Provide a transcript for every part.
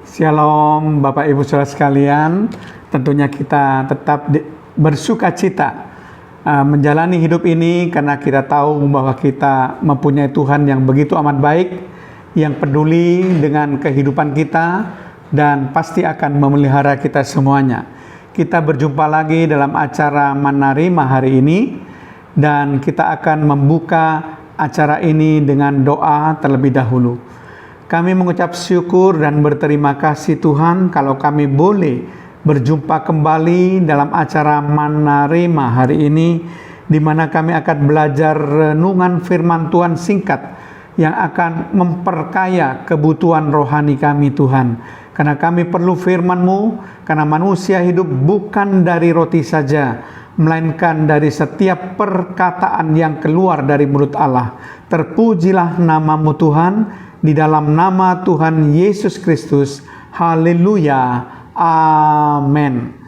Shalom Bapak Ibu Saudara sekalian, tentunya kita tetap bersuka cita menjalani hidup ini karena kita tahu bahwa kita mempunyai Tuhan yang begitu amat baik, yang peduli dengan kehidupan kita dan pasti akan memelihara kita semuanya. Kita berjumpa lagi dalam acara Manarima hari ini dan kita akan membuka acara ini dengan doa terlebih dahulu. Kami mengucap syukur dan berterima kasih Tuhan kalau kami boleh berjumpa kembali dalam acara Manarima hari ini, di mana kami akan belajar renungan firman Tuhan singkat yang akan memperkaya kebutuhan rohani kami Tuhan. Karena kami perlu firman-Mu, karena manusia hidup bukan dari roti saja, melainkan dari setiap perkataan yang keluar dari mulut Allah. Terpujilah nama-Mu Tuhan, di dalam nama Tuhan Yesus Kristus. Haleluya. Amin.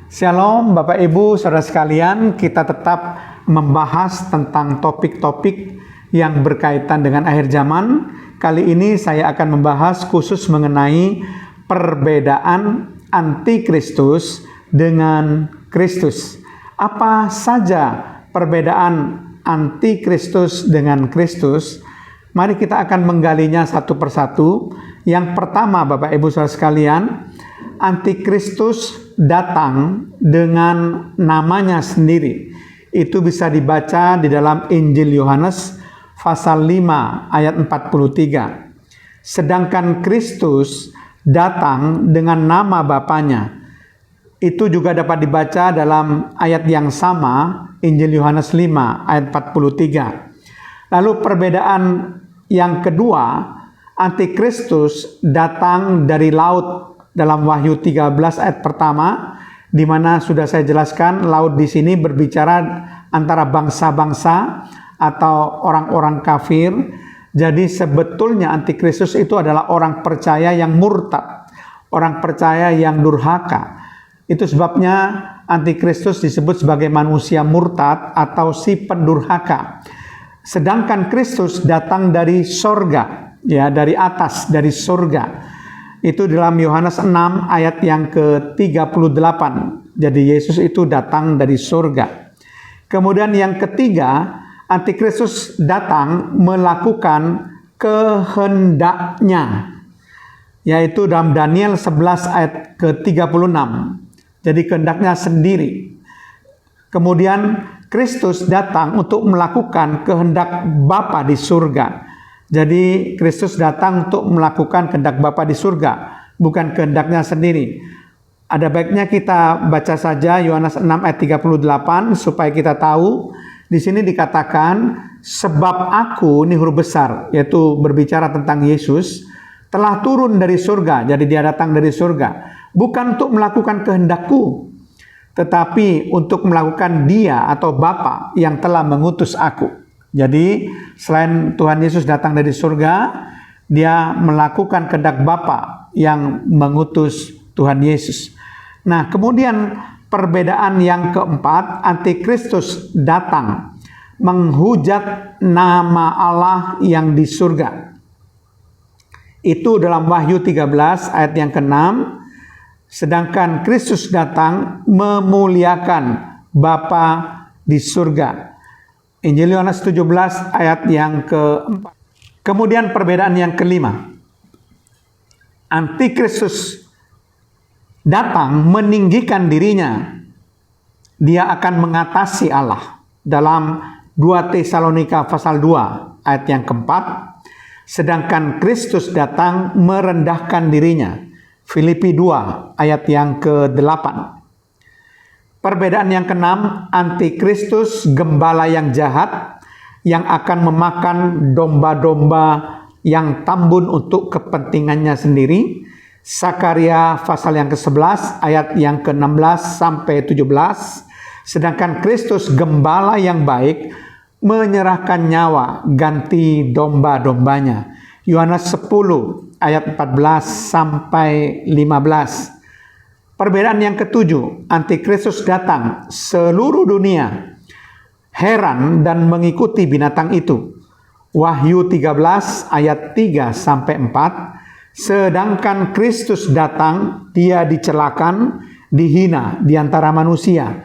Shalom Bapak Ibu Saudara sekalian, kita tetap membahas tentang topik-topik yang berkaitan dengan akhir zaman. Kali ini saya akan membahas khusus mengenai perbedaan antikristus dengan Kristus. Apa saja perbedaan antikristus dengan Kristus? Mari kita akan menggalinya satu persatu. Yang pertama Bapak Ibu Saudara sekalian, antikristus datang dengan namanya sendiri. Itu bisa dibaca di dalam Injil Yohanes pasal 5 ayat 43. Sedangkan Kristus datang dengan nama Bapanya. Itu juga dapat dibaca dalam ayat yang sama, Injil Yohanes 5 ayat 43. Lalu perbedaan yang kedua, antikristus datang dari laut dalam Wahyu 13 ayat pertama, di mana sudah saya jelaskan laut di sini berbicara antara bangsa-bangsa atau orang-orang kafir. Jadi sebetulnya antikristus itu adalah orang percaya yang murtad, orang percaya yang durhaka. Itu sebabnya antikristus disebut sebagai manusia murtad atau si pendurhaka. Sedangkan Kristus datang dari sorga, ya, dari atas, dari sorga. Itu dalam Yohanes 6 ayat yang ke-38. Jadi Yesus itu datang dari sorga. Kemudian yang ketiga, antikristus datang melakukan kehendaknya, yaitu dalam Daniel 11 ayat ke-36. Jadi kehendaknya sendiri. Kemudian Kristus datang untuk melakukan kehendak Bapa di surga. Jadi Kristus datang untuk melakukan kehendak Bapa di surga, bukan kehendaknya sendiri. Ada baiknya kita baca saja Yohanes 6 ayat 38 supaya kita tahu. Di sini dikatakan, sebab aku, ini huruf besar, yaitu berbicara tentang Yesus, telah turun dari surga. Jadi dia datang dari surga, bukan untuk melakukan kehendakku, tetapi untuk melakukan Dia atau Bapa yang telah mengutus aku. Jadi selain Tuhan Yesus datang dari surga, Dia melakukan kehendak Bapa yang mengutus Tuhan Yesus. Nah, kemudian perbedaan yang keempat, antikristus datang menghujat nama Allah yang di surga. Itu dalam Wahyu 13 ayat yang ke-6. Sedangkan Kristus datang memuliakan Bapa di surga. Injil Yohanes 17 ayat yang ke-4. Kemudian perbedaan yang kelima. Antikristus datang meninggikan dirinya. Dia akan mengatasi Allah. Dalam 2 Tesalonika pasal 2 ayat yang ke-4. Sedangkan Kristus datang merendahkan dirinya. Filipi 2 ayat yang ke-8. Perbedaan yang keenam, antikristus gembala yang jahat yang akan memakan domba-domba yang tambun untuk kepentingannya sendiri. Sakaria pasal yang ke-11 ayat yang ke-16 sampai 17. Sedangkan Kristus gembala yang baik menyerahkan nyawa ganti domba-dombanya. Yohanes 10 ayat 14 sampai 15. Perbedaan yang ketujuh, antikristus datang, seluruh dunia heran dan mengikuti binatang itu. Wahyu 13 ayat 3 sampai 4. Sedangkan Kristus datang, dia dicelakan, dihina di antara manusia.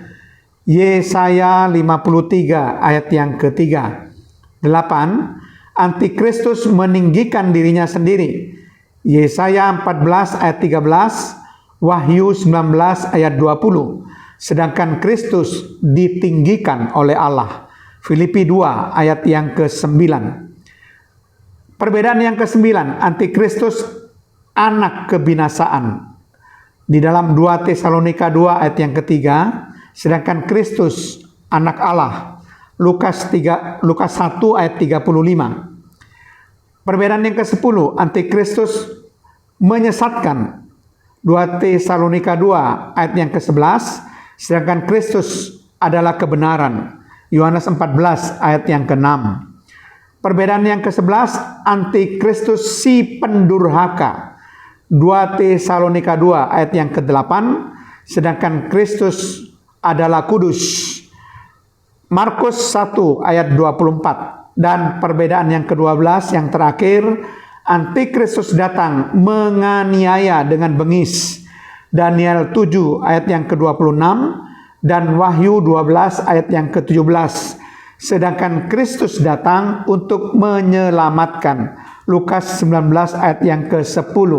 Yesaya 53 ayat yang ketiga. 8. Antikristus meninggikan dirinya sendiri. Yesaya 14 ayat 13, Wahyu 19 ayat 20. Sedangkan Kristus ditinggikan oleh Allah. Filipi 2 ayat yang ke-9. Perbedaan yang ke-9, Antikristus anak kebinasaan. Di dalam 2 Tesalonika 2 ayat yang ketiga, sedangkan Kristus anak Allah. Lukas 1 ayat 35. Perbedaan yang ke-10, Antikristus menyesatkan. 2 Tesalonika 2 ayat yang ke-11, sedangkan Kristus adalah kebenaran. Yohanes 14 ayat yang ke-6. Perbedaan yang ke-11, Antikristus si pendurhaka. 2 Tesalonika 2 ayat yang ke-8, sedangkan Kristus adalah kudus. Markus 1 ayat 24. Dan perbedaan yang ke-12 yang terakhir, Antikristus datang menganiaya dengan bengis. Daniel 7 ayat yang ke-26 dan Wahyu 12 ayat yang ke-17. Sedangkan Kristus datang untuk menyelamatkan. Lukas 19 ayat yang ke-10.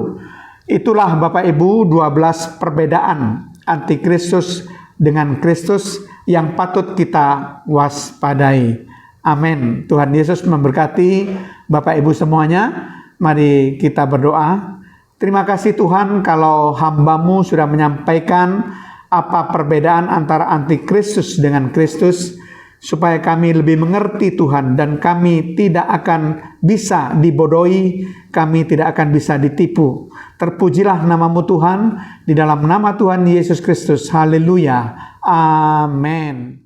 Itulah Bapak Ibu 12 perbedaan Antikristus dengan Kristus yang patut kita waspadai. Amin. Tuhan Yesus memberkati Bapak Ibu semuanya. Mari kita berdoa. Terima kasih Tuhan kalau hamba-Mu sudah menyampaikan apa perbedaan antara Antikristus dengan Kristus, supaya kami lebih mengerti Tuhan dan kami tidak akan bisa dibodohi, kami tidak akan bisa ditipu. Terpujilah nama-Mu Tuhan, di dalam nama Tuhan Yesus Kristus. Haleluya. Amin.